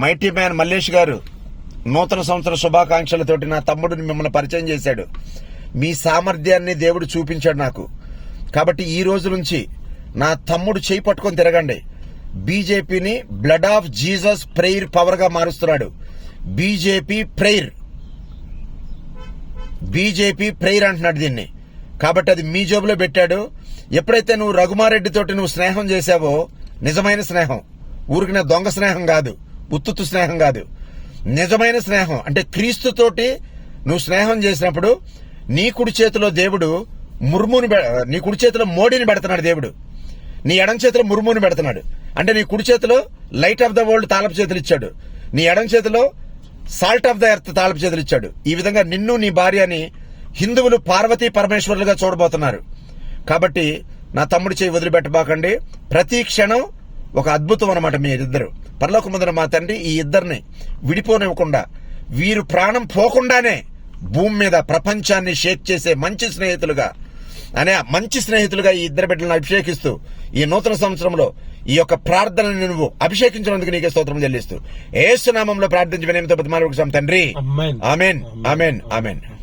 Mighty man Mallesh గారు నూతన సంవత్సర శుభాకాంక్షలతోటి నా తమ్ముడిని మిమ్మల్ని పరిచయం చేశాడు. మీ సామర్థ్యాన్ని దేవుడు చూపించాడు నాకు. కాబట్టి ఈ రోజు నుంచి నా తమ్ముడు చేయి పట్టుకొని తిరగండి. బీజేపీని blood of Jesus prayer power గా మారుస్తున్నాడు. బీజేపీ ప్రేయర్ అంటున్నాడు దీన్ని. కాబట్టి అది మీ జోబులో పెట్టాడు. ఎప్పుడైతే నువ్వు రఘుమారెడ్డి తోటి నువ్వు స్నేహం చేశావో, నిజమైన స్నేహం, ఊరికి దొంగ స్నేహం కాదు, ఉత్తుత్తు స్నేహం కాదు, నిజమైన స్నేహం అంటే క్రీస్తుతోటి నువ్వు స్నేహం చేసినప్పుడు నీ కుడి చేతిలో దేవుడు నీ కుడి చేతిలో మోడీని పెడుతున్నాడు దేవుడు. నీ ఎడం చేతిలో ముర్ముని పెడుతున్నాడు. అంటే నీ కుడి చేతిలో లైట్ ఆఫ్ ద వరల్డ్ తాళపు చేతులు ఇచ్చాడు. నీ ఎడం చేతిలో సాల్ట్ ఆఫ్ ద ఎర్త్ తాళపు చేతులు ఇచ్చాడు. ఈ విధంగా నిన్ను నీ భార్యని హిందువులు పార్వతీ పరమేశ్వరులుగా చూడబోతున్నారు. కాబట్టి నా తమ్ముడి చేయి వదిలిపెట్టబాకండి. ప్రతి క్షణం ఒక అద్భుతం అన్నమాట. మీ ఇద్దరు పరలోకమందున మా తండ్రి ఈ ఇద్దరిని విడిపోనివ్వకుండా, వీరు ప్రాణం పోకుండానే భూమి మీద ప్రపంచాన్ని షేక్ చేసే మంచి స్నేహితులుగా ఈ ఇద్దరు బిడ్డలను అభిషేకిస్తూ ఈ నూతన సంవత్సరంలో ఈ యొక్క ప్రార్థనని నువ్వు అభిషేకించినందుకు నీకే స్తోత్రం చెల్లిస్తూ యేసు నామములో ప్రార్థించి వినయంతో బతిమాలుకుంటున్నాం తండ్రి. ఆమేన్, ఆమేన్, ఆమేన్.